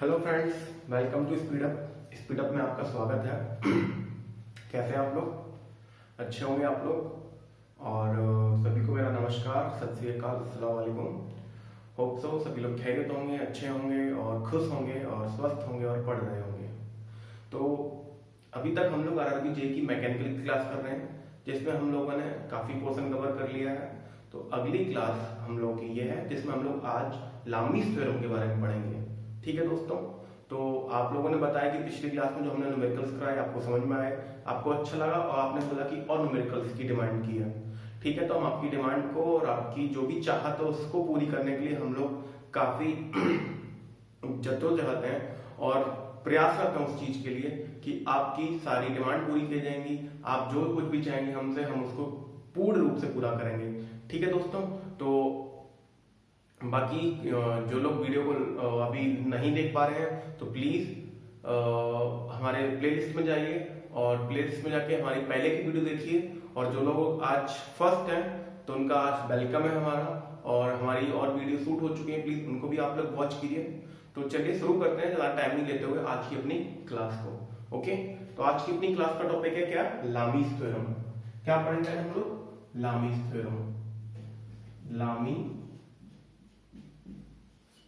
Hello friends, welcome to speed up में आपका स्वागत है। कैसे हैं आप लोग? अच्छे होंगे आप लोग। और सभी को मेरा नमस्कार, सत श्री अकाल, अस्सलाम वालेकुम। होप सो सभी लोग खैरियत होंगे, अच्छे होंगे और खुश होंगे और स्वस्थ होंगे और पढ़ रहे होंगे। तो अभी तक हम लोग आरआरबी जे की मैकेनिकल की क्लास कर रहे हैं, जिसमें हम लोगों ने काफी पोर्शन कवर कर लिया है। तो अगली क्लास हम लोग की ये है जिसमें हम लोग आज लामीज थ्योरम के बारे में पढ़ेंगे। ठीक है दोस्तों, तो आप लोगों ने बताया कि पिछली क्लास में जो हमने न्यूमेरिकल्स कराए आपको समझ में आए, आपको अच्छा लगा और आपने बोला कि और न्यूमेरिकल्स की डिमांड की है। ठीक है, तो हम आपकी डिमांड को और आपकी जो भी चाहत है उसको पूरी करने के लिए हम लोग काफी जद्दोजहद हैं और प्रयासरत हैं उस चीज के लिए कि आपकी सारी डिमांड पूरी की जाएंगी। आप जो कुछ भी चाहेंगे हमसे, हम उसको पूर्ण रूप से पूरा करेंगे। ठीक है दोस्तों, तो बाकी जो लोग वीडियो को अभी नहीं देख पा रहे हैं तो प्लीज हमारे प्लेलिस्ट में जाइए और प्लेलिस्ट में जाके हमारी पहले की वीडियो देखिए। और जो लोग आज फर्स्ट हैं तो उनका आज वेलकम है हमारा, और हमारी और वीडियो शूट हो चुकी है, प्लीज उनको भी आप लोग वॉच कीजिए। तो चलिए शुरू करते हैं ज्यादा टाइम नहीं लेते हुए आज की अपनी क्लास को। ओके, तो आज की अपनी क्लास का टॉपिक है क्या? Lami's theorem. क्या पढ़ेंगे हम लोग? Lami's theorem. लामी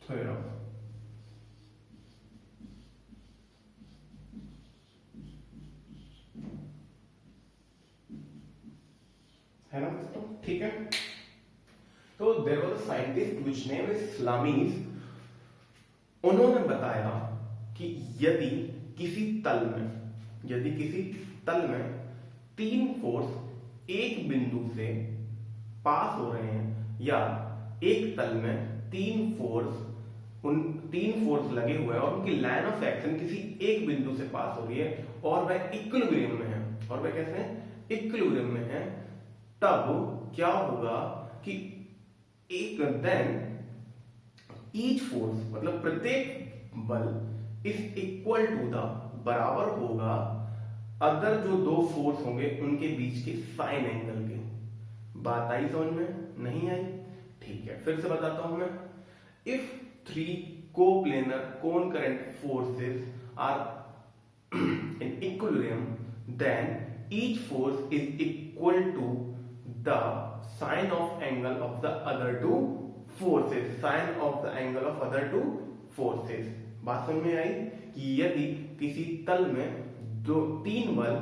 थ्योरम है ना दोस्तों? ठीक है, तो there was a scientist which name is Lami. उन्होंने बताया कि यदि किसी तल में तीन फोर्स एक बिंदु से पास हो रहे हैं, या एक तल में तीन फोर्स लगे हुए हैं और उनकी लाइन ऑफ एक्शन किसी एक बिंदु से पास हो रही है और वह इक्विलिब्रियम में है, और वह कैसे है? इक्विलिब्रियम में है, तब क्या होगा कि एक देन ईच फोर्स मतलब प्रत्येक बल इज इक्वल टू द बराबर होगा अदर जो दो फोर्स होंगे उनके बीच के साइन एंगल के। बात आई समझ में? नहीं आई? ठीक है, फिर से बताता हूं मैं। If three coplanar concurrent forces are in equilibrium, then each force is equal to the sine of angle of the other two forces. Sine of the angle of other two forces. बात समझ में आई कि यदि किसी तल में तीन बल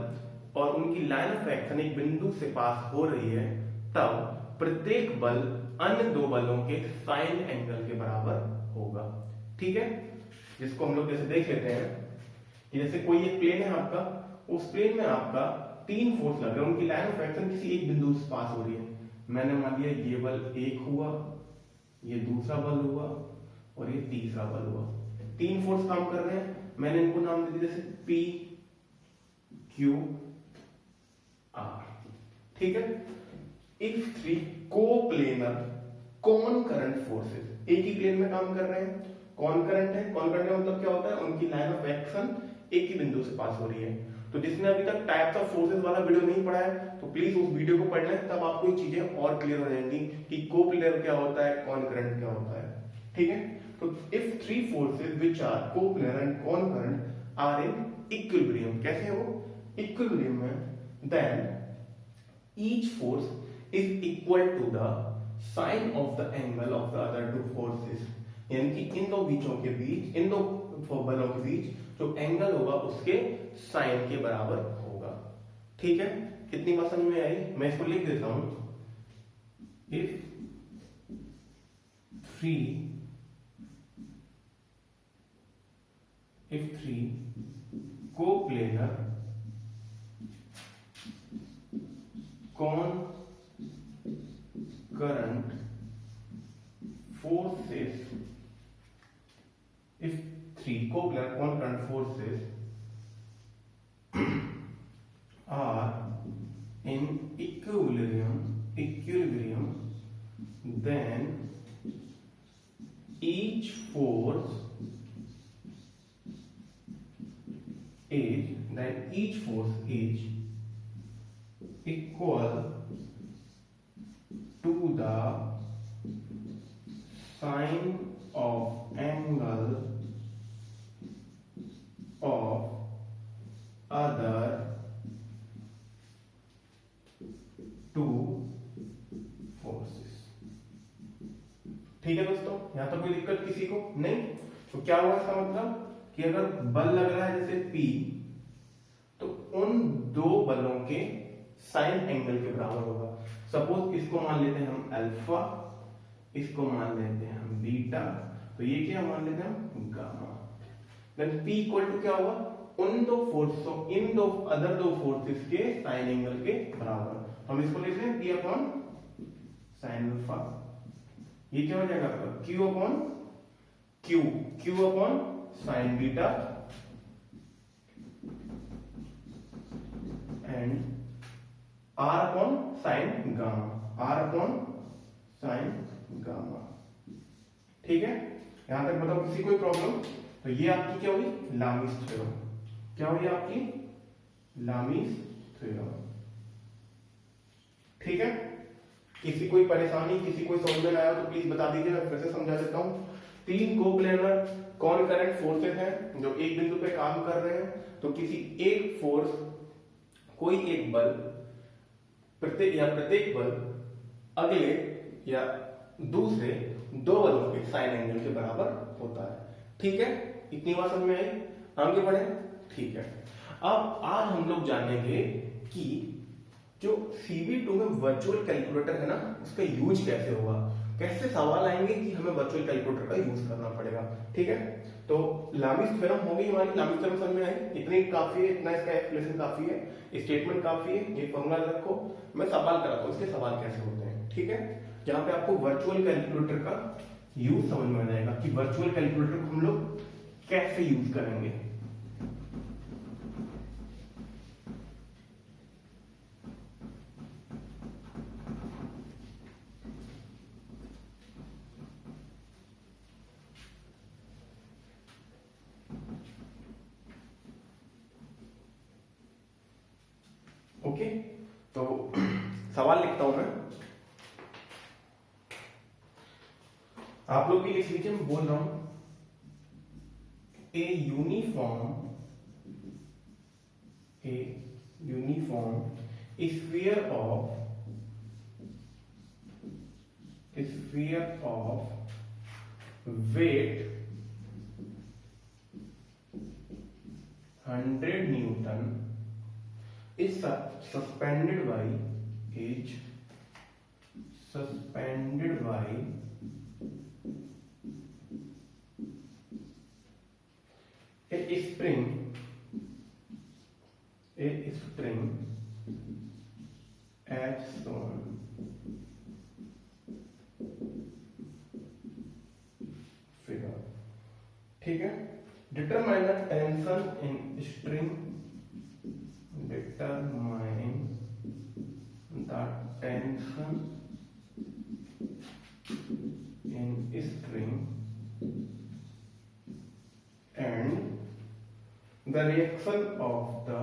और उनकी लाइन ऑफ एक्शन एक बिंदु से पास हो रही है, तब प्रत्येक बल अन्य दो बलों के साइन एंगल के बराबर होगा। ठीक है, जिसको हम लोग जैसे देख लेते हैं कि जैसे कोई एक प्लेन है आपका, उस प्लेन में आपका तीन फोर्स लग रहे हैं, उनकी लाइन ऑफ एक्शन किसी एक बिंदु से पास हो रही है। मैंने मान लिया ये बल एक हुआ, ये दूसरा बल हुआ और ये तीसरा बल हुआ। तीन फोर्स काम कर रहे हैं, मैंने इनको नाम दे दिया जैसे पी क्यू आर। ठीक है, इफ थ्री कोप्लेनर कॉनकरेंट फोर्सेस एक ही प्लेन में काम कर रहे हैं, कॉनकरेंट है। कॉनकरेंट का मतलब क्या होता है? उनकी लाइन ऑफ एक्शन एक ही बिंदु से पास हो रही है। तो जिसने अभी तक टाइप्स ऑफ फोर्सेस वाला वीडियो नहीं पढ़ा है तो प्लीज उस वीडियो को पढ़ लें, तब आपको ये चीजें और क्लियर हो जाएंगी कि कोप्लेनर क्या होता है, कॉनकरेंट क्या होता है। ठीक है, तो if three forces which are coplanar and concurrent are in equilibrium, कैसे है वो? इक्विलिब्रियम में, then each force is equal to the sine of the angle of the other two forces। यानी कि इन दो बीचों के बीच, इन दो बलों के बीच जो एंगल होगा उसके साइन के बराबर होगा। ठीक है, कितनी बात समझ में आई? मैं इसको लिख देता हूं। If three coplanar concurrent forces, if three covalent concurrent forces are in equilibrium, then each force is equal to the sine of angle ठीक है दोस्तों, यहाँ तक कोई दिक्कत किसी को नहीं। तो क्या हुआ इसका मतलब कि अगर बल लग रहा है जैसे P, तो उन दो बलों के साइन एंगल के बराबर होगा। सपोज इसको मान लेते हैं हम अल्फा, इसको मान लेते हैं हम बीटा, तो ये क्या मान लेते हैं हम gamma. Then P equal to क्या होगा, उन दो फोर्सों, इन दो अदर दो फोर्सेस के साइन एंगल के बराबर। हम इसको लिखते हैं P अपॉन साइन अल्फा, ये क्या हो जाएगा आपका Q upon Q, Q upon sine beta and R upon sine gamma, R upon sine gamma. ठीक है, यहां तक बताओ किसी कोई प्रॉब्लम। तो ये आपकी क्या हुई, लामीस थ्योरम। क्या हुई आपकी, लामीस थ्योरम। ठीक है, किसी कोई परेशानी, किसी कोई समझ में आया तो प्लीज बता दीजिए, मैं फिर से समझा देता हूं। 3 कोप्लेनर कॉनकरेंट फोर्सेस हैं जो एक बिंदु पे काम कर रहे हैं। तो किसी एक फोर्स, कोई एक बल, प्रत्येक बल अगले या दूसरे दो बलों के साइन एंगल के बराबर होता है। ठीक है, इतनी बात समझ में आई, आगे बढ़े। ठीक है, अब आज हम लोग जानेंगे कि जो CB2 में वर्चुअल कैलकुलेटर है ना, उसका यूज कैसे होगा, कैसे सवाल आएंगे कि हमें वर्चुअल कैलकुलेटर का यूज करना पड़ेगा। ठीक है, तो लामीस थ्योरम होगी हमारी, लामीस थ्योरम समझ में आई, इतनी काफी है, इतना इसका एक्सप्लेनेशन काफी है, स्टेटमेंट काफी है, ये फॉर्मूला रखो। मैं सवाल कराता हूँ, इसके सवाल कैसे होते हैं। ठीक है, जहां पे आपको वर्चुअल कैलकुलेटर का यूज समझ में आ जाएगा कि वर्चुअल कैलकुलेटर को हम लोग कैसे यूज करेंगे। ओके, तो सवाल लिखता हूं मैं, आप लोग भी लिख लीजिए, मैं बोल रहा हूं। A uniform sphere of weight 100 Newton is suspended by a spring as shown. Figure. ठीक है, determine the tension in string, determine the tension in string and the reaction of the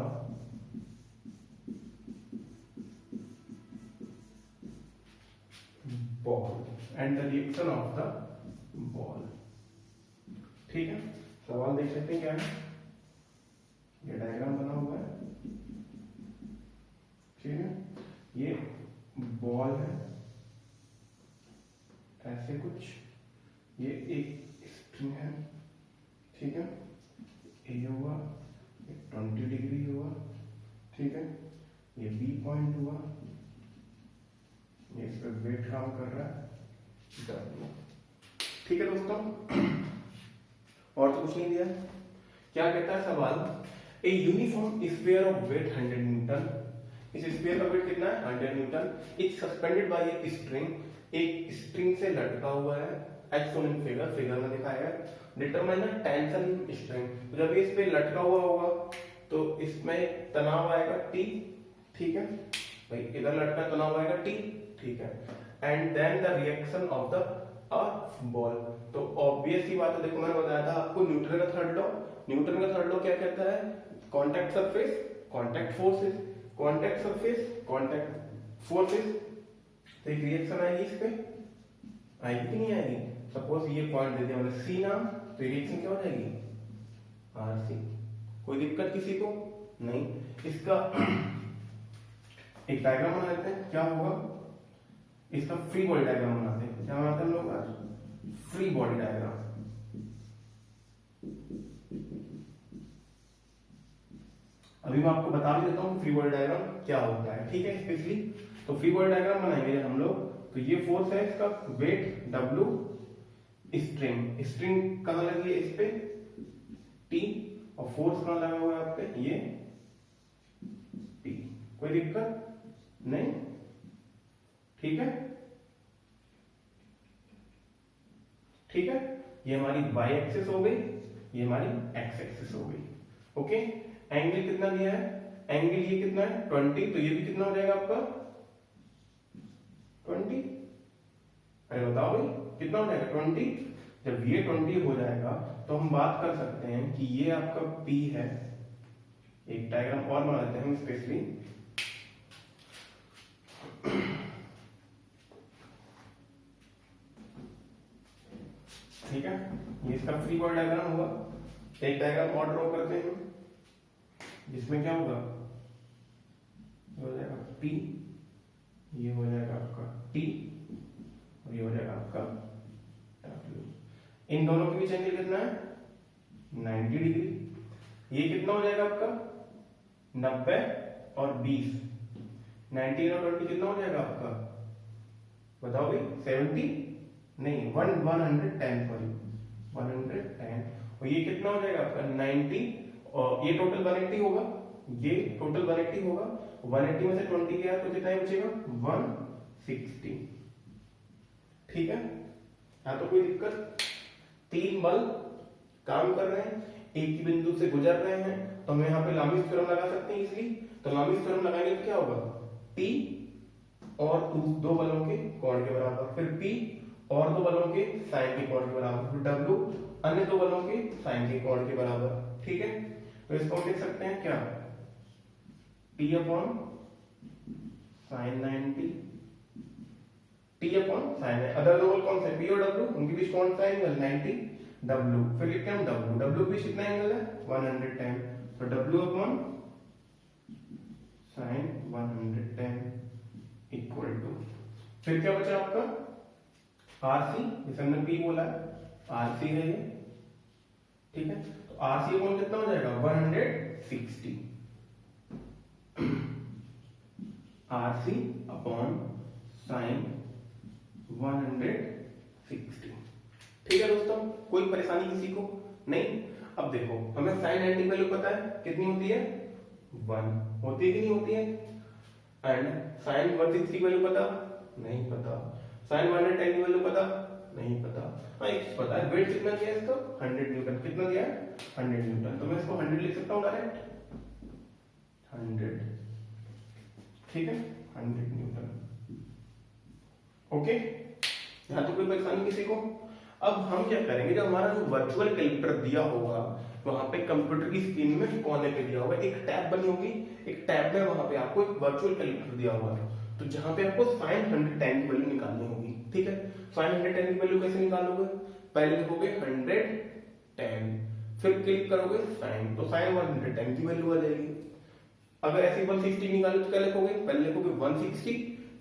ball ठीक है, सवाल देख सकते हैं क्या है, ये डायग्राम बना हुआ है। ठीक है, ये बॉल है ऐसे कुछ, ये एक स्ट्रिंग है। ठीक है, ये हुआ 20 डिग्री हुआ। ठीक है, ये बी पॉइंट हुआ, ये इस पर वेट काम कर रहा है। ठीक है दोस्तों, और तो कुछ नहीं दिया। क्या कहता है सवाल, a uniform sphere of weight 100 newton, इस स्फीयर का वेट कितना है 100 newton, it's suspended by a string, एक स्ट्रिंग से लटका हुआ है, एज शोन इन फिगर में दिखाया है। Determine the tension in string, तो जब इस पे लटका हुआ होगा तो इसमें तनाव आएगा T। ठीक है भाई, इधर लटका तनाव आएगा T। ठीक है, and then the reaction of the ball, तो ऑब्वियस ही बात है, देखो मैंने बताया था आपको न्यूटन का थर्ड लॉ। न्यूटन का थर्ड लॉ क्या कहता है, contact surface contact forces, contact surface contact forces. तो एक रिएक्शन आएगी, इस पे आएगी कि नहीं आएगी। सपोज ये पॉइंट दे दिया मैंने सी नाम, तो रिएक्शन क्या हो जाएगी RC। कोई दिक्कत किसी को नहीं। इसका एक डायग्राम बना लेते हैं, क्या होगा, इसका फ्री बॉडी डायग्राम बनाते हैं। क्या बनाते हैं हम लोग आज, फ्री बॉडी डायग्राम। अभी मैं आपको बता भी देता हूँ फ्री बॉडी डायग्राम क्या होता है, ठीक है। स्पेशली तो फ्री बॉडी डायग्राम बनाएंगे हम लोग, तो ये फोर्स है, इसका वेट W, स्ट्रिंग कहाँ लगी है इस पे T, और फोर्स कहाँ लगा हुआ है आप पे ये P। कोई दिक्कत नहीं, ठीक है, ठीक है। ये हमारी y एक्सिस हो गई, ये हमारी x एक्सिस हो गई, ओके। एंगल कितना दिया है, एंगल ये कितना है 20, तो ये भी कितना हो जाएगा आपका 20। अरे बताओ भाई कितना हो जाएगा 20। जब ये 20 हो जाएगा तो हम बात कर सकते हैं कि ये आपका P है। एक डायग्राम और बना देते हैं हम स्पेशली, ठीक है। ये इसका फ्री बॉडी डायग्राम होगा। एक डायग्राम और ड्रॉ करते हैं जिसमें क्या होगा, हो जाएगा P, ये हो जाएगा आपका T, और ये हो जाएगा आपका W। इन दोनों के बीच एंगल कितना है 90 डिग्री। ये कितना हो जाएगा आपका 90 और 20, 90 और 20 कितना हो जाएगा आपका, बताओ भाई 70 नहीं 110, सॉरी 110। और ये कितना हो जाएगा आपका 90, और ये टोटल 180 होगा, ये टोटल 180 होगा। 180 में से 20 गया तो कितना बचेगा 160, ठीक है। यहाँ तो कोई दिक्कत, तीन बल काम कर रहे हैं, एक ही बिंदु से गुजर रहे हैं, तो हम यहाँ पे लामिस थ्योरम लगा सकते हैं इजीली। तो लामिस थ्योरम लगाएंगे तो क्या होगा, P और दो बलों के कोण के बराबर, फिर P और दो बलों के साइन के कोण के बराबर, फिर W अन्य दो बलों के साइन के कोण के बराबर, ठीक है। तो इसको हम लिख सकते हैं क्या, P upon sine 90, T upon sine, other दो बल कौन से P और W, उनके बीच कौन सा एंगल 90, W, फिर लिखते हैं हम W के बीच कितना एंगल है 110, तो W upon sine 110 equal to, फिर क्या बचा आपका RC, जिसे हमने P बोला है, RC है ये, ठीक है। तो RC अपॉन कितना हो जाएगा 160, RC अपॉन साइन 160, ठीक है दोस्तों। कोई परेशानी किसी को नहीं। अब देखो हमें साइन 90 की वैल्यू पता है कितनी होती है 1 होती है कि नहीं होती है, एंड साइन 160 की वैल्यू पता नहीं पता, साइन 110 की वैल्यू पता नहीं पता। हाँ एक पता है, वेट कितना दिया है इसका 100 न्यूटन, कितना दिया है 100 न्यूटन, तो मैं इसको 100 लिख सकता हूँ डायरेक्ट 100, ठीक है 100 न्यूटन, ओके। यहाँ तो कोई परेशानी किसी को। अब हम क्या करेंगे, जब हमारा जो वर्चुअल कैलकुलेटर दिया होगा वहां पे कंप्यूटर की स्क्रीन में कोने पे दिया होगा एक टैब बनी होगी, एक टैब में वहां पे आपको एक वर्चुअल कैलकुलेटर दिया होगा, तो जहां पे आपको साइन 110 की वैल्यू निकालनी होगी, ठीक है। साइन 110 की वैल्यू कैसे निकालोगे, पहले लिखोगे 110, फिर क्लिक करोगे साइन, तो साइन 110 की वैल्यू आ जाएगी। अगर ऐसे 160 निकालो तो क्या लिखोगे, पहले लिखोगे 160,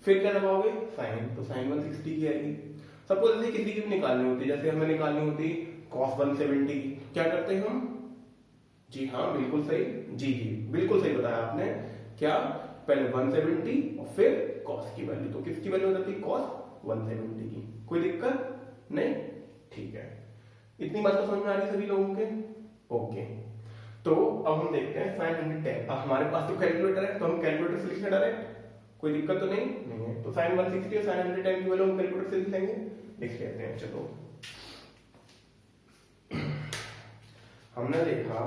फिर क्या दबाओगे साइन, तो साइन 160 की आएगी। सपोज ऐसे किसी की भी निकालनी होती है, जैसे हमें निकालनी होती cos 170 की, क्या करते हैं हम, जी हाँ बिल्कुल सही, जी जी बिल्कुल सही बताया आपने, क्या पहले 170 और फिर cos की वैल्यू, तो किसकी वैल्यू हो जाती है cos 170 की। कोई दिक्कत नहीं, ठीक है। इतनी बात तो समझ में आ रही सभी लोगों के, ओके। तो अब हम देखते हैं साइन 110, हमारे पास तो कैलकुलेटर है तो हम कैलकुलेटर से लिखें डायरेक्ट, कोई दिक्कत तो नहीं है। तो साइन 160 और साइन 110 की वैल्यू हम कैलकुलेटर से लिख लेंगे, लिख लेते हैं। चलो हमने देखा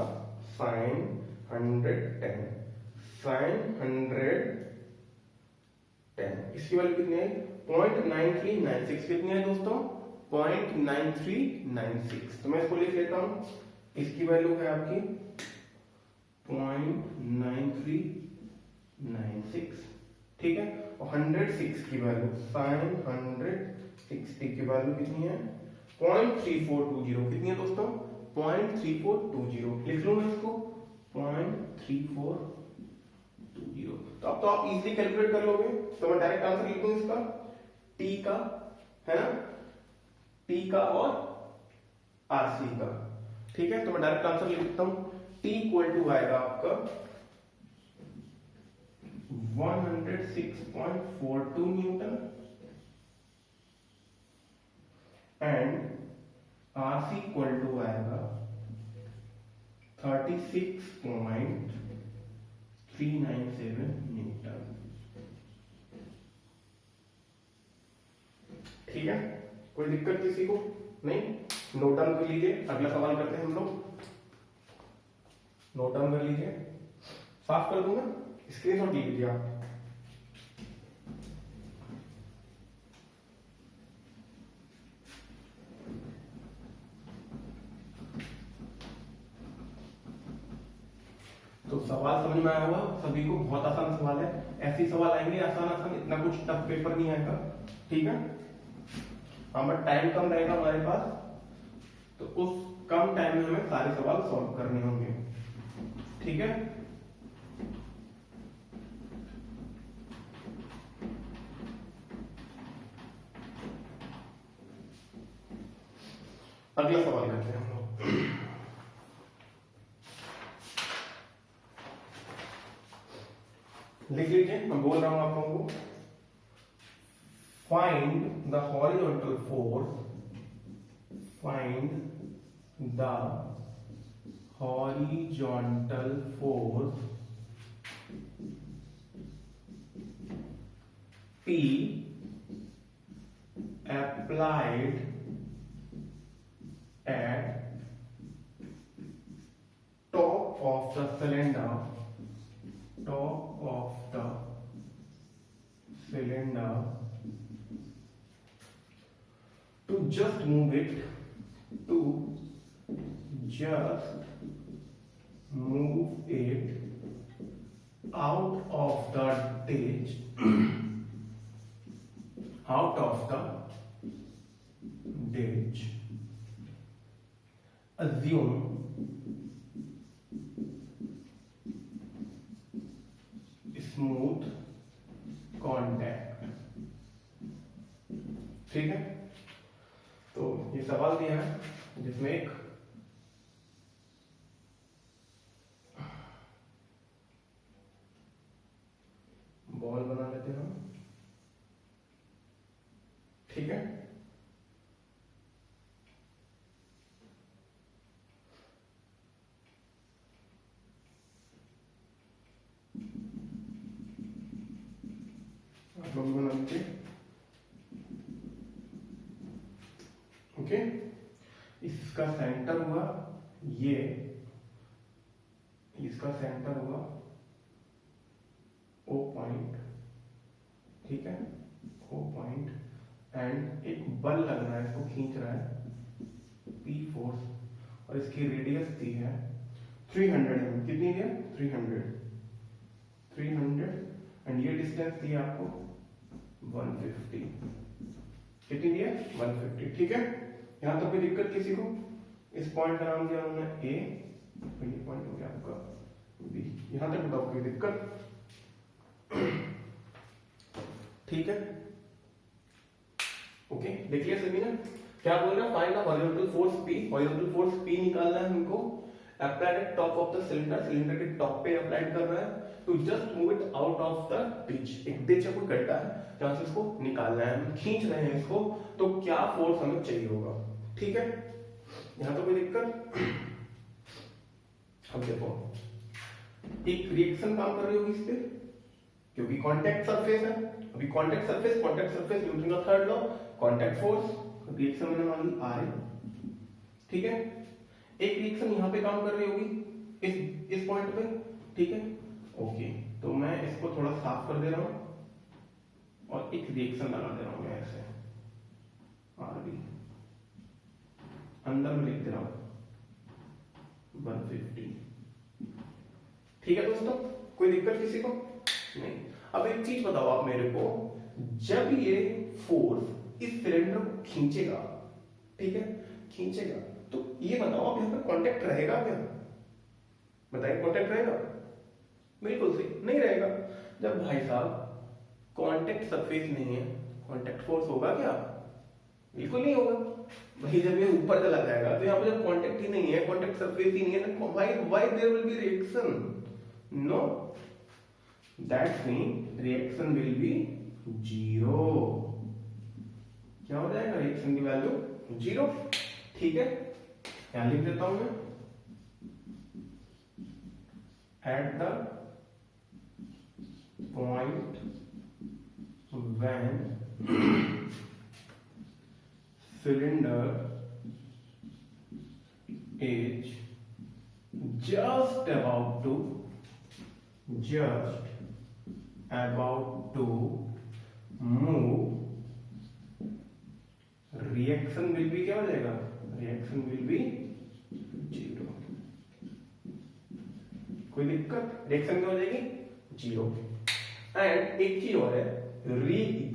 साइन 110, साइन 110 इसकी वैल्यू कितनी है 0.9396, कितनी है दोस्तों 0.9396, तो मैं इसको लिख लेता हूं, इसकी वैल्यू है आपकी 0.9396, ठीक है। और 106 की वैल्यू, साइन 160 की वैल्यू कितनी है 0.3420, कितनी है दोस्तों 0.3420, लिख लूं मैं इसको 0.3420। तो अब तो आप इजीली कैलकुलेट कर लोगे, तो मैं डायरेक्ट आंसर लिख दूं इसका, टी का है ना, T टी का और आरसी का। ठीक है, तो मैं डायरेक्ट आंसर लिख देता हूं, टी इक्वल टू आएगा आपका 106.42 newton and RC equal to आएगा 36.397 न्यूटन। ठीक है, कोई दिक्कत किसी को नहीं? नोट डाउन कर लीजिए, अगला सवाल करते हैं हम लोग। नोट डाउन कर लीजिए, साफ कर दूंगा, स्क्रीनशॉट ले लीजिए आप। तो सवाल समझ में आया होगा सभी को, बहुत आसान सवाल है। ऐसे सवाल आएंगे आसान आसान, इतना कुछ टफ पेपर नहीं आएगा। ठीक है, हमारा टाइम कम रहेगा हमारे पास, तो उस कम टाइम में हमें सारे सवाल सॉल्व करने होंगे। ठीक है, अगला सवाल करते हैं हम लोग। लिख लीजिए, मैं बोल रहा हूं आप लोगों को। Find the horizontal force, find the horizontal force P applied at top of the cylinder, top of the cylinder, to just move it, to just move it out of the ditch, out of the ditch. Assume smooth contact. ठीक है, तो ये सवाल दिया है जिसमें एक ball बना लेते हैं हम। ठीक है, आप लोग बना लीजिए। ओके, इसका सेंटर हुआ ये, इसका सेंटर हुआ O पॉइंट। ठीक है, O पॉइंट, एंड एक बल लग रहा है, इसको खींच रहा है P फोर्स, और इसकी रेडियस दी है 300 mm। कितनी है? 300 एंड ये डिस्टेंस दी है आपको 150। कितनी दी है? 150। ठीक है, यहां तक कोई दिक्कत किसी को? इस पॉइंट का नाम दिया उन्होंने A, तो ये पॉइंट हो गया आपका B। यहां तक बताओ कोई दिक्कत? ठीक है, ओके, देख लिया सभी ने? क्या बोल रहा है? Find the horizontal force P। Horizontal force P निकालना है हमको, applied at top of the cylinder, cylinder के टॉप पे अप्लाइड कर रहा है, to just move it out of the ditch. एक डिच है, कोई गड्ढा है जहां से इसको निकालना है, हम खींच रहे हैं इसको, तो क्या फोर्स हमें चाहिए होगा। ठीक है, यहां तो कोई दिक्कत? अब देखो, एक रिएक्शन काम कर रही होगी इस पे, क्योंकि कांटेक्ट सरफेस है। अभी contact surface using the third law, contact force, reaction मैंने मान ली I। ठीक है, एक रिएक्शन यहां पे काम कर रही होगी इस पॉइंट पे। ठीक है, ओके, तो मैं इसको थोड़ा साफ कर दे रहा हूं और एक रिएक्शन लगा दे रहा हूं मैं ऐसे, RB अंदर में लिख दे रहा हूं 150। ठीक है दोस्तों, कोई दिक्कत किसी को? नहीं। अब एक चीज बताओ आप मेरे को, जब ये फोर्स इस सिलेंडर को खींचेगा, ठीक है, खींचेगा, तो ये बताओ आप यहाँ पे कांटेक्ट रहेगा क्या? बताइए, कांटेक्ट रहेगा? बिल्कुल सही, नहीं रहेगा। जब भाई साहब कांटेक्ट सरफेस नहीं है, कांटेक्ट फोर्स होगा क्या? बिल्कुल नहीं होगा। भाई जब ये ऊपर चला जाएगा तो यहाँ पे जब कांटेक्ट ही नहीं है, कांटेक्ट सरफेस ही नहीं है, तो why there will be reaction? No, that's mean reaction will be zero. क्या हो जाएगा? रिएक्शन की वैल्यू जीरो। ठीक है, यहां लिख देता हूं मैं, at the point when cylinder is just about to move, reaction will be क्या हो जाएगा? reaction will be zero. कोई दिक्कत? रिएक्शन क्या हो जाएगी? जीरो। एंड एक चीज और है,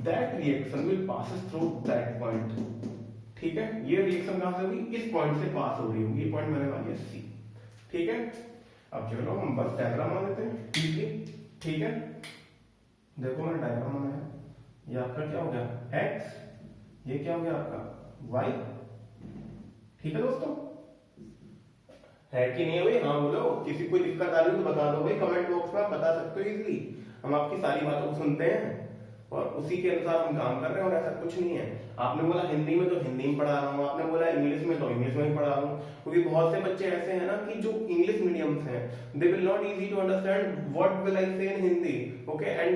that reaction will passes through that point। ठीक है, ये रिएक्शन कहां से होगी? इस पॉइंट से पास हो रही होगी, ये पॉइंट मैंने वाली है सी। ठीक है, अब चलो हम बस डायग्राम बना देते हैं। ठीक है, देखो मैंने डायग्राम बनाया, ये आपका क्या हो गया? एक्स, ये क्या हो गया आपका? वाई। ठीक है दोस्तों, है कि नहीं भाई? हाँ बोलो, किसी कोई दिक्कत आ रही हो तो बता दो भाई, कमेंट बॉक्स में आप बता सकते हो इजीली। हम आपकी सारी बातों को सुनते हैं और उसी के अनुसार हम काम कर रहे हैं, और ऐसा कुछ नहीं है। आपने बोला हिंदी में तो हिंदी में पढ़ा रहा हूँ, आपने बोला इंग्लिश में तो इंग्लिश में ही पढ़ा रहा हूँ, क्योंकि बहुत से बच्चे ऐसे हैं ना कि जो इंग्लिश मीडियम से हैं, they will not easy to understand what will I say in Hindi. Okay, and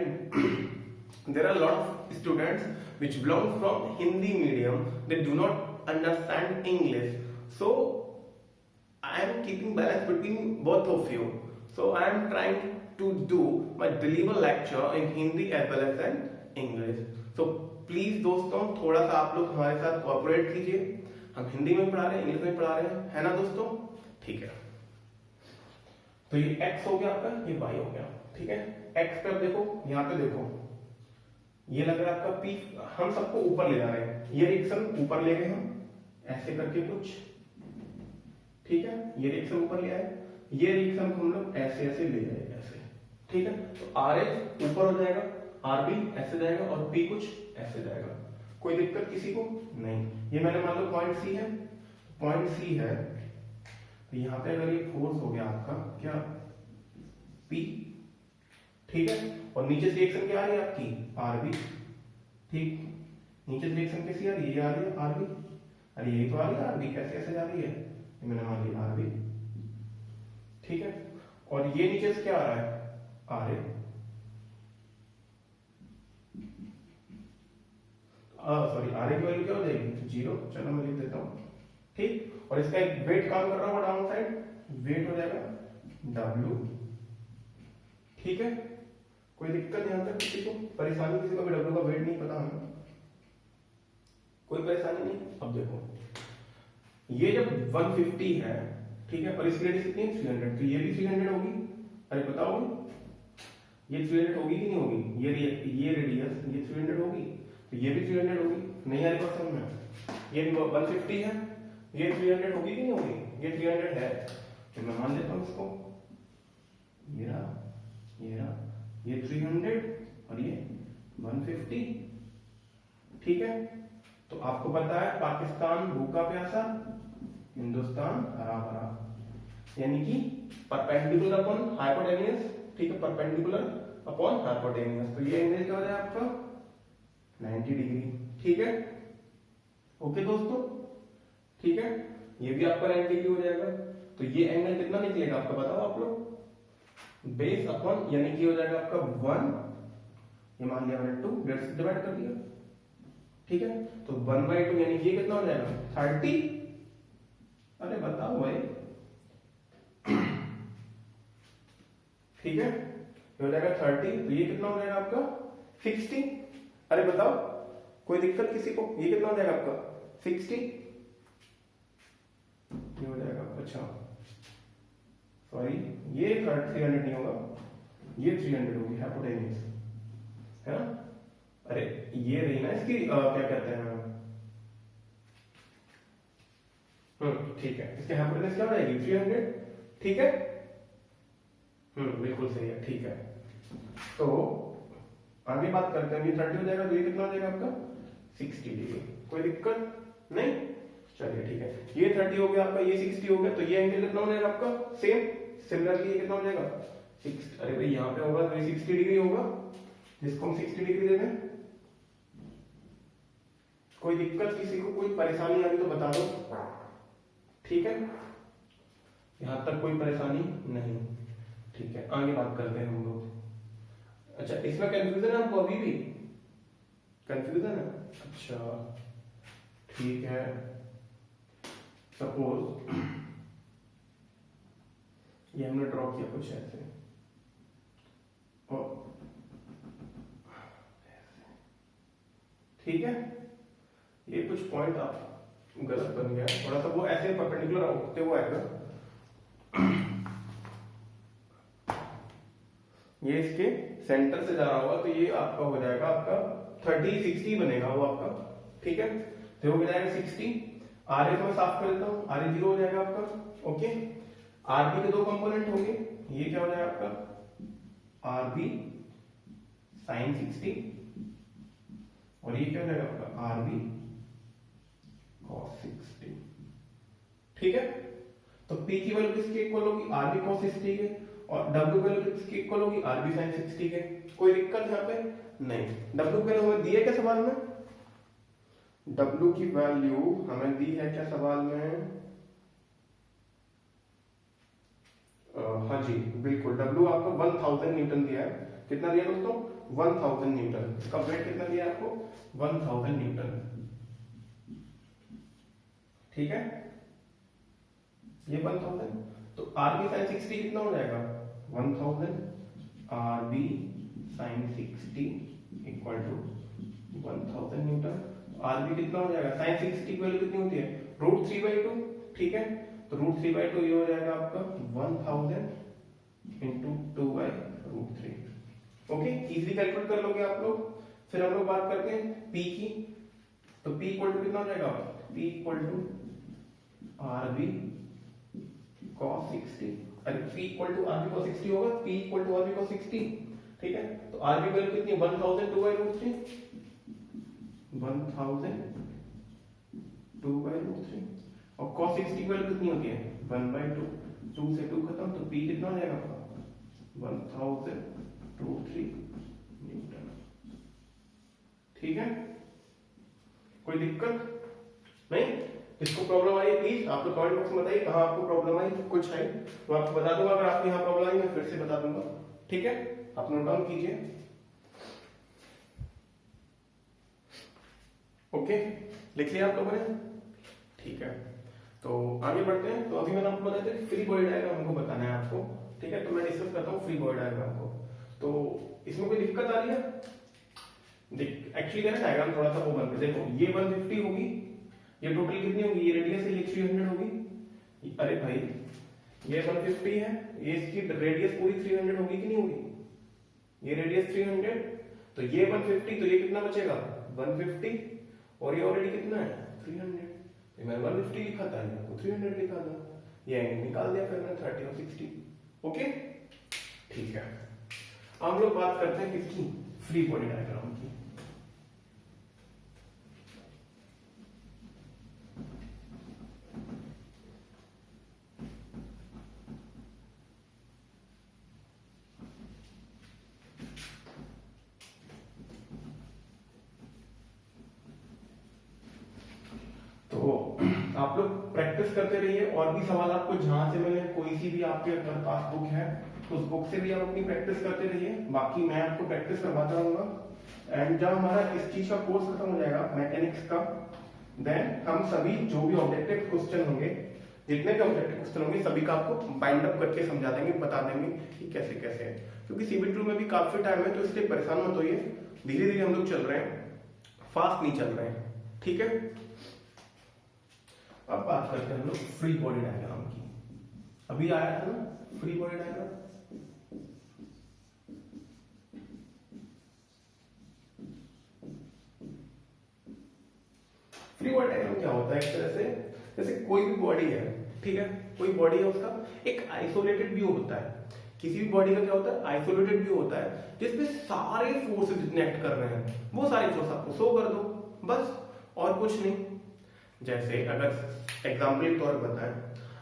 there are lot of students which belong from Hindi medium, they do not understand English. So I am keeping balance between both of you. So I am trying to do my deliver lecture in Hindi as well as in English. So please दोस्तों, थोड़ा सा आप लोग हमारे साथ cooperate कीजिए। हम हिंदी में पढ़ा रहे हैं, इंग्लिश में पढ़ा रहे हैं, है ना दोस्तों? ठीक है, तो ये x हो गया आपका, ये y हो गया। ठीक है, x पे अब देखो, यहाँ पे देखो, ये लग रहा है आपका p, हम सबको ऊपर ले जा रहे हैं, ये रिएक्शन ऊपर ले गए हम ऐसे करके कुछ। ठीक है, ये रिएक्शन ऊपर ले आए, ये रिएक्शन हम लोग ऐसे ऐसे ले जाएंगे ऐसे। ठीक है, तो RH ऊपर हो जाएगा, RB ऐसे जाएगा और P कुछ ऐसे जाएगा। कोई दिक्कत किसी को नहीं। ये मैंने मान लो पॉइंट C है, पॉइंट C है, तो यहाँ पे अगर ये फोर्स हो गया आपका क्या? P। ठीक है, और नीचे से रिएक्शन क्या आ रही है आपकी? RB। ठीक, नीचे से रिएक्शन कैसी आ रही है? ये आ रही है RB। अरे यही तो आ रही है RB, कैसे कैसे जा रही है? मैंने मान लिया RB। ठीक है, और ये नीचे से क्या आ रहा है? RA। सॉरी, RA की वैल्यू क्या हो जाएगी? जीरो। चलो मैं लिख देता हूं। ठीक, और इसका एक वेट काम कर रहा होगा डाउन साइड, वेट हो जाएगा W। ठीक है, कोई दिक्कत यहां तक किसी को परेशानी? किसी को भी W का वेट नहीं पता हमें, कोई परेशानी नहीं। अब देखो, ये जब 150 है, ठीक है, और इसकी रेडियस कितनी है? 300, तो ये भी 300 होगी। अरे बताओ, ये 300 होगी कि नहीं होगी? ये रेडियस ये 300 होगी, तो ये भी 300 होगी। नहीं आ रही बात समझ में? ये 150 है, ये 300 होगी कि नहीं होगी? ये 300 है, तो मैं मान लेता हूँ इसको, ये 300 और ये 150। ठीक है, तो आपको पता है पाकिस्तान भूखा प्यासा, हिंदुस्तान हरा भरा, यानी कि परपेंडिकुलर अपॉन हाइपोटेन्यूज। ठीक है, परपेंडिकुलर अपॉन हाइपोटेन्यूज, तो ये एंगल क्या हो जाएगा आपका? 90 डिग्री। ठीक है, ओके दोस्तों। ठीक है, ये भी आपका 90 डिग्री हो जाएगा। तो ये एंगल कितना निकलेगा आपका, बताओ आप लोग? बेस अपॉन, यानी कि हो जाएगा आपका 1, ये मान लिया मैंने 2, डेढ़ से डिवाइड कर दिया। ठीक है, तो 1/2 यानी ये कितना हो जाएगा? 30। अरे बताओ भाई। ठीक है, ये हो जाएगा 30, तो ये कितना हो जाएगा आपका? 60। अरे बताओ, कोई दिक्कत किसी को? ये कितना हो जाएगा आपका? 60। ये हो जाएगा, अच्छा सॉरी, ये 300 नहीं होगा, ये 300 होगी हाइपोटेन्यूज, है ना? अरे ये रही ना इसकी क्या कहते हैं, ठीक है, इसके हाइपोटेन्यूज क्या हो जाएगी? 300। ठीक है, बिल्कुल सही है। ठीक है, तो आगे बात करते हैं। ये 30 हो जाएगा, तो ये कितना हो जाएगा आपका? 60 डिग्री। कोई दिक्कत नहीं? चलिए ठीक है, ये 30 हो गया आपका, ये 60 हो गया, तो ये एंगल कितना हो जाएगा आपका सेम। सिमिलरली ये कितना हो जाएगा 6, अरे भाई यहाँ पे होगा तो ये 60 डिग्री होगा, जिसको हम 60 डिग्री दे दें। कोई दिक्कत किसी को, कोई परेशानी आ रही तो बता दो, ठीक है, यहां तक कोई परेशानी नहीं, ठीक है। आगे बात करते हैं हम लोग। अच्छा इसमें कंफ्यूजन है आपको, अभी भी कंफ्यूजन है? अच्छा ठीक है, सपोज ये हमने ड्रॉ किया कुछ ऐसे, और ठीक है, ये कुछ पॉइंट आप गलत बन गया थोड़ा सा, वो ऐसे परपेंडिकुलर होते हुए आएगा, ये इसके सेंटर से जा रहा होगा, तो ये आपका हो जाएगा आपका 30 60 बनेगा वो आपका, ठीक है। तो हो जाएगा 60, आर ए को मैं साफ कर देता हूँ, आर ए 0 हो जाएगा आपका, ओके। आर बी के दो कंपोनेंट होंगे, ये क्या हो जाएगा आपका आर बी साइन 60, और ये क्या हो जाएगा आपका आर बी cos 60, ठीक है। तो P की वैल्यू किसके इक्वल होगी, आर बी cos 60 के, और W की वैल्यू किसके इक्वल होगी, आर बी साइन 60 के। कोई दिक्कत यहाँ पे नहीं। W की वैल्यू हमें दी है क्या सवाल में, W की वैल्यू हमें दी है क्या सवाल में, हाँ जी बिल्कुल, W आपको 1000 न्यूटन दिया है। कितना दिया दोस्तों, 1000 न्यूटन। इसका वेट कितना दिया है आपको, 1000 न्यूटन, ठीक है, ये 1000। तो आर बी साइन 60 कितना हो जाएगा 1000 R B sine 60 equal to 1000 newton. R B कितना हो जाएगा, साइन 60 की वैल्यू कितनी होती है √3/2, ठीक है। तो √3/2 ये हो जाएगा आपका 1000 इंटू 2/√3, ओके। इजीली कैलकुलेट कर लोगे आप लोग। फिर हम लोग बात करते हैं P की, तो P इक्वल टू कितना हो जाएगा, P equal to R B cos 60, अरे P equal to R B cos 60 होगा, P equal to R B cos 60, ठीक है। तो आर बी वैल्यू कितनी है 1000 2/√3, 1000 2/√3, और cos 60 की वैल्यू कितनी होती है 1/2, 2 से 2 खत्म, तो P कितना हो जाएगा आपका 1000√3 न्यूटन, ठीक है। कोई दिक्कत नहीं, इसको प्रॉब्लम आई प्लीज आप लोग कमेंट बॉक्स में बताइए कहां आपको प्रॉब्लम आई, कुछ है तो आपको बता दूंगा, अगर आपको यहां प्रॉब्लम आई मैं फिर से बता दूंगा, ठीक है। आप नोट डाउन कीजिए, ओके, लिख लिया आप लोगों ने, ठीक है। तो आगे बढ़ते हैं। तो अभी मैंने आपको बताया था फ्री बॉडी डायग्राम हमको बताना है आपको, ठीक है। तो मैं डिस्कस करता हूँ फ्री बॉडी डायग्राम को। तो इसमें कोई दिक्कत आ रही है, एक्चुअली क्या डायग्राम थोड़ा सा वो बन रहा है, देखो ये 150 होगी, ये टोटल कितनी होगी, ये रेडियस है, ये 300 होगी, अरे भाई ये 150 है, ये इसकी रेडियस पूरी 300 होगी कि नहीं होगी, ये रेडियस 300, तो ये 150, तो ये कितना बचेगा 150, और ये ऑलरेडी कितना है 300, तो मैंने 150 लिखा था, आपको 300 लिखा था, ये एंगल निकाल दिया फिर मैंने 30 और 60, ओके ठीक है। हम लोग बात करते हैं किसकी, फ्री बॉडी डायग्राम की। आप लोग प्रैक्टिस करते रहिए, और भी सवाल आपको जहां से मिले, कोई सी भी आपके पास बुक है तो उस बुक से भी आप अपनी प्रैक्टिस करते रहिए, बाकी मैं आपको प्रैक्टिस करवाता रहूंगा। एंड जब हमारा इस चीज का कोर्स खत्म हो जाएगा मैकेनिक्स का, देन हम सभी जो भी ऑब्जेक्टिव क्वेश्चन होंगे, जितने भी ऑब्जेक्टिव क्वेश्चन होंगे सभी का आपको बाइंड अप करके समझा देंगे, बता देंगे कि कैसे कैसे है, क्योंकि CBT में भी काफी टाइम है, तो इसलिए परेशान मत होइए, धीरे धीरे हम लोग चल रहे हैं, फास्ट नहीं चल रहे हैं, ठीक है। अब बात करते हैं हम लोग फ्री बॉडी डायग्राम की। अभी आया था ना free body diagram, free body diagram क्या होता है, एक तरह से जैसे कोई भी बॉडी है, ठीक है, कोई बॉडी है, उसका एक आइसोलेटेड व्यू होता है। किसी भी बॉडी का क्या होता है, आइसोलेटेड व्यू होता है, जिसपे सारे फोर्सेस जितने एक्ट कर रहे हैं वो सारे फोर्स आपको शो कर दो, बस और कुछ नहीं। जैसे अगर एग्जाम्पल के तौर पर बताएं,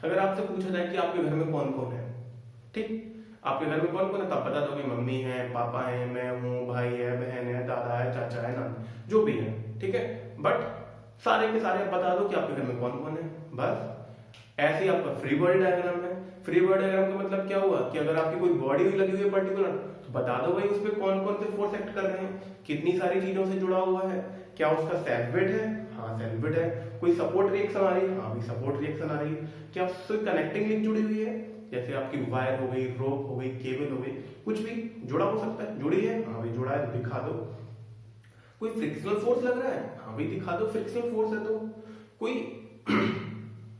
अगर आपसे पूछा जाए कि आपके घर में कौन कौन है, ठीक, आपके घर में कौन कौन है, तब बता दो कि मम्मी है, पापा है, मैं हूँ, भाई है, बहन है, दादा है, चाचा है, नानी, जो भी है, ठीक है। बट सारे के सारे बता दो कि आपके घर में कौन कौन है, बस। ऐसे ही आपका फ्री बॉडी डायग्राम है। फ्री बॉडी डायग्राम का मतलब क्या हुआ कि अगर आपकी कोई बॉडी हुई लगी हुई है पर्टिकुलर, तो बता दो भाई उस पर कौन कौन से फोर्स एक्ट कर रहे हैं, कितनी सारी चीजों से जुड़ा हुआ है, क्या उसका सेल्फ वेट है, हाँ सेल्फ वेट है, कोई सपोर्ट रिएक्शन आ रही है, हाँ भी सपोर्ट रिएक्शन आ रही है, क्या उससे कनेक्टिंग लिंक जुड़ी हुई है, जैसे आपकी वायर हो गई, रोप हो गई, केबल हो गई, कुछ भी जुड़ा हो सकता है, जुड़ी है, हाँ भाई जुड़ा है तो दिखा दो। कोई फ्रिक्शनल फोर्स लग रहा है, हाँ भाई दिखा दो फ्रिक्शनल फोर्स है तो। कोई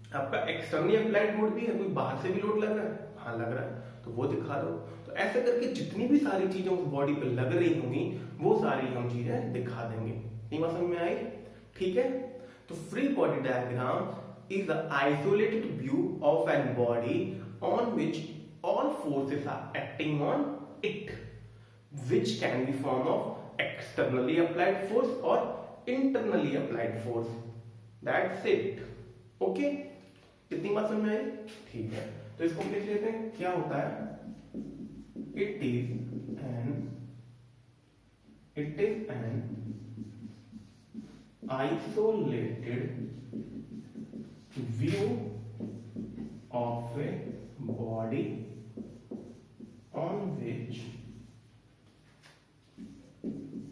आपका एक्सटर्नली अप्लाइड लोड भी है, कोई बाहर से भी लोड लग रहा है, हाँ लग रहा है तो वो दिखा दो। तो ऐसे करके जितनी भी सारी चीजें उस बॉडी पे लग रही होंगी वो सारी हम चीजें दिखा देंगे। नहीं बात समझ में आई? ठीक है। तो free body diagram is an isolated view of an body on which all forces are acting on it, which can be form of externally applied force or internally applied force. That's it. Okay? कितनी बात समझ में आई? ठीक है, तो इसको हम लिख लेते हैं। क्या होता है? It is an isolated view of a body on which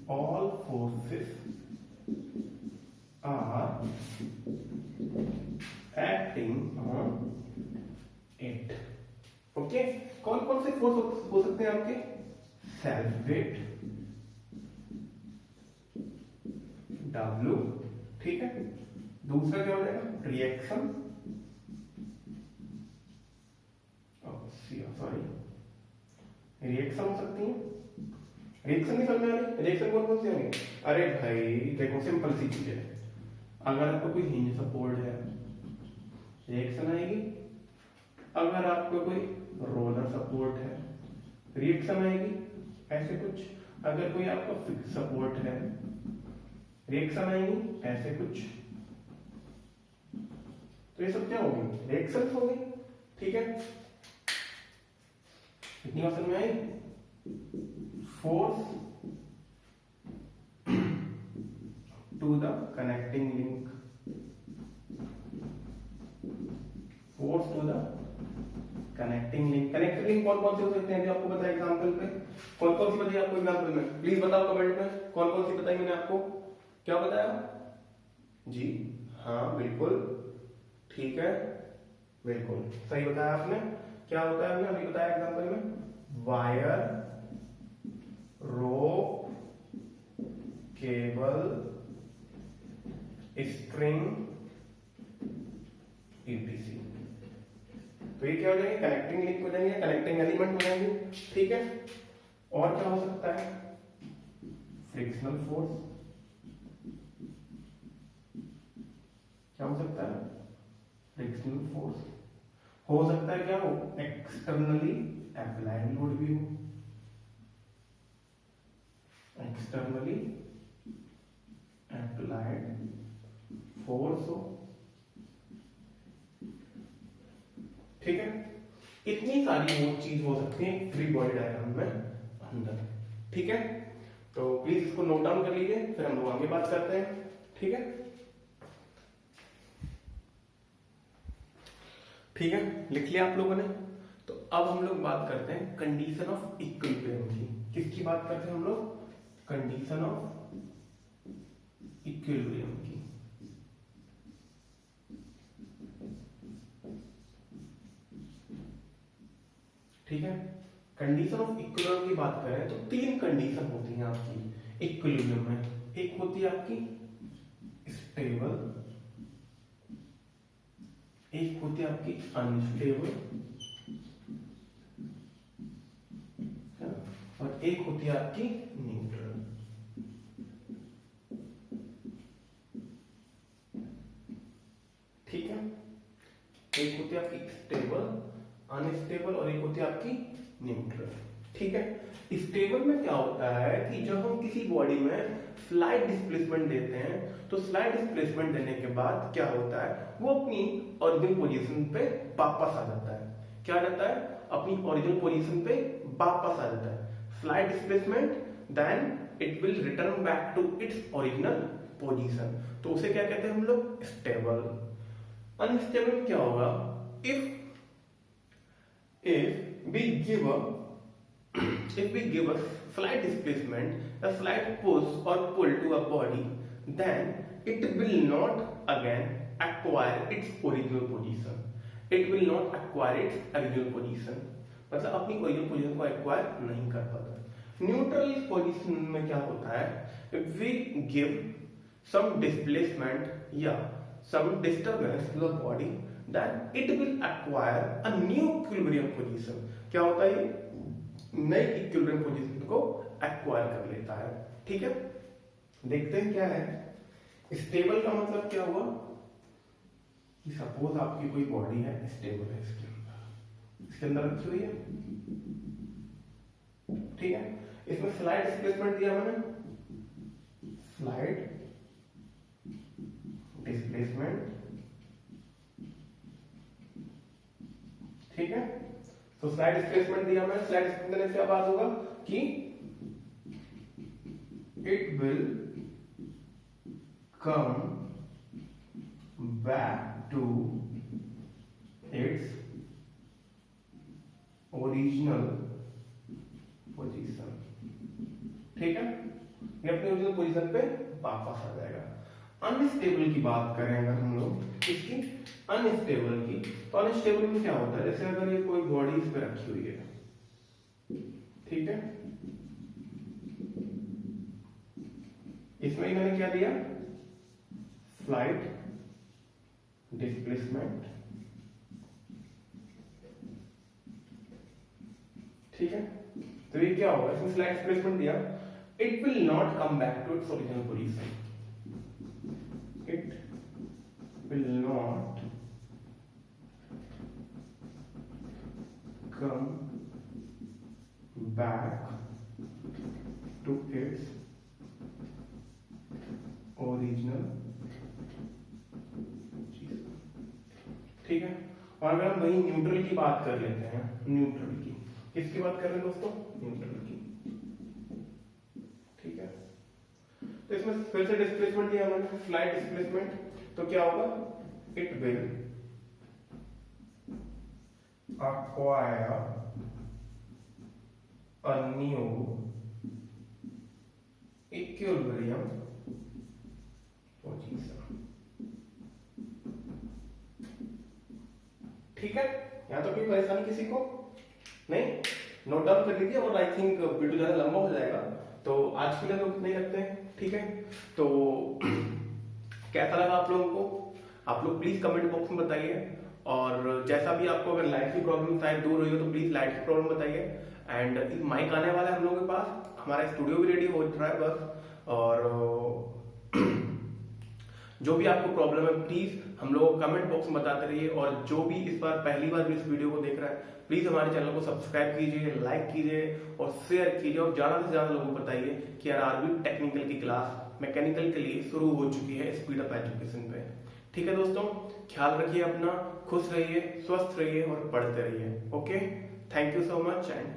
all forces are acting on it. Okay, कौन कौन से फोर्स हो सकते हैं आपके? सेल्फ वेट, W, ठीक है। दूसरा क्या हो जाएगा? रिएक्शन, सॉरी रिएक्शन हो सकती है। रिएक्शन नहीं समझ में आ रही? रिएक्शन कौन कौन सी होंगी? अरे भाई देखो सिंपल सी चीज है, अगर आपको कोई हिंज सपोर्ट है रिएक्शन आएगी, अगर आपको कोई रोलर सपोर्ट है रिएक्शन आएगी, ऐसे कुछ। अगर कोई आपका फिक्स सपोर्ट है रिएक्शन आएगी, ऐसे कुछ। तो ये सब क्या होगी? रिएक्शंस होगी, ठीक है। कितनी बात समझ में आई? Force to the connecting link, force to the connecting link. Connecting link कौन कौन से हो सकते हैं? जो आपको बताया एग्जांपल पे, कौन कौन सी बताई आपको एग्जांपल में? प्लीज बताओ कमेंट में, कौन कौन सी बताई मैंने आपको? क्या बताया जी? हाँ बिल्कुल ठीक है, बिल्कुल सही बताया आपने। क्या होता है हमने अभी बताया एग्जांपल में? वायर, रोप, केबल, स्ट्रिंग, ईटीसी। तो ये क्या हो जाएंगे? कनेक्टिंग लिंक हो जाएंगे, कनेक्टिंग एलिमेंट हो जाएंगे, ठीक है। और क्या हो सकता है? फ्रिक्शनल फोर्स, क्या हो सकता है? फ्रिक्शनल फोर्स हो सकता है। क्या हो? एक्सटर्नली अप्लाइड लोड भी हो, एक्सटर्नली अप्लाइड फोर्स हो, ठीक है। इतनी सारी वो चीज हो सकती है फ्री बॉडी डायग्राम में अंदर, ठीक है। तो प्लीज इसको नोट डाउन कर लीजिए, फिर हम लोग आगे बात करते हैं, ठीक है। ठीक है, लिख लिया आप लोगों ने। तो अब हम लोग बात करते हैं कंडीशन ऑफ इक्विलिब्रियम की। किसकी बात करते हैं हम लोग? कंडीशन ऑफ इक्विलिब्रियम की। ठीक है, कंडीशन ऑफ इक्विलिब्रियम की बात करें तो तीन कंडीशन होती हैं आपकी इक्विलिब्रियम में। एक होती है आपकी स्टेबल, एक होती है आपकी अनस्टेबल, और एक होती है आपकी न्यूट्रल। ठीक है, एक होती है आपकी स्टेबल, अनस्टेबल, और एक होती है आपकी न्यूट्रल। ठीक है, स्टेबल में क्या होता है कि जब हम किसी बॉडी में फ्लाइट डिस्प्लेसमेंट देते हैं तो स्लाइड डिस्प्लेसमेंट देने के बाद क्या होता है, वो अपनी ओरिजिनल पोजीशन पे वापस आ जाता है। क्या आ जाता है, अपनी ओरिजिनल पोजीशन पे वापस आ जाता है। Slide displacement, then it will return back to its original position. तो उसे क्या कहते हैं हम लोग, स्टेबल। अनस्टेबल क्या होगा, if we give a slight displacement, a slight push or pull to a body, then it will not again acquire its original position. It will not acquire its original position. मतलब अपनी original position को acquire नहीं कर पाता। Neutral position में क्या होता है, if we give some displacement या some disturbance to the body, then it will acquire a new equilibrium position. क्या होता है, नई इक्विलिब्रियम पोजीशन को एक्वायर कर लेता है। ठीक है, देखते हैं क्या है स्टेबल का मतलब। क्या हुआ कि सपोज आपकी कोई बॉडी है, स्टेबल है, इसके अंदर रखी हुई है, ठीक है। इसमें स्लाइड डिस्प्लेसमेंट दिया मैंने, स्लाइड डिस्प्लेसमेंट, ठीक है। तो स्लाइड डिस्प्लेसमेंट दिया मैंने, स्लाइड डिस्प्लेसमेंट देने से क्या बात होगा कि it will come back to its original position, ठीक है। ये अपनी ओरिजिनल पोजीशन पे वापस आ जाएगा। अनस्टेबल की बात करें अगर हम लोग इसकी, अनस्टेबल की, तो अनस्टेबल में क्या होता है, जैसे अगर ये कोई बॉडी इस पे रखी हुई है, ठीक है, इसमें मैंने क्या दिया, स्लाइड डिस्प्लेसमेंट, ठीक है। तो ये क्या होगा, इसमें स्लाइड डिस्प्लेसमेंट दिया, it will not come back to its original position, it will not come back to its original, ठीक है। और अगर हम वही न्यूट्रल की बात कर लेते हैं, न्यूट्रल की, किसकी बात कर रहे हैं दोस्तों, न्यूट्रल की, ठीक है। तो इसमें फिर से डिस्प्लेसमेंट दिया हमने, स्लाइड डिस्प्लेसमेंट, तो क्या होगा, it will acquire a new equilibrium position, ठीक है। यहां तो कोई परेशानी किसी को नहीं, नोट डाउन कर लीजिए। और आई थिंक वीडियो ज्यादा लंबा हो जाएगा, तो आज के लिए लोग नहीं रखते हैं, ठीक है। तो कैसा लगा आप लोगों को, आप लोग प्लीज कमेंट बॉक्स में बताइए। और जैसा भी आपको अगर लाइट की प्रॉब्लम शायद दूर हुई हो तो प्लीज लाइट की प्रॉब्लम बताइए। एंड माइक आने वाला है हम लोगों के पास, हमारा स्टूडियो भी रेडी हो रहा है बस। और जो भी आपको प्रॉब्लम है प्लीज हम लोगों को कमेंट बॉक्स में बताते रहिए। और जो भी इस बार पहली बार भी इस वीडियो को देख रहा है, प्लीज हमारे चैनल को सब्सक्राइब कीजिए, लाइक कीजिए और शेयर कीजिए। और ज्यादा से ज्यादा लोगों को बताइए कि आरआरबी टेक्निकल की क्लास मैकेनिकल के लिए शुरू हो चुकी है स्पीड अप एजुकेशन पे। ठीक है दोस्तों, ख्याल रखिए अपना, खुश रहिए, स्वस्थ रहिए और पढ़ते रहिए। Okay, thank you so much and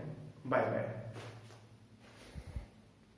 bye bye.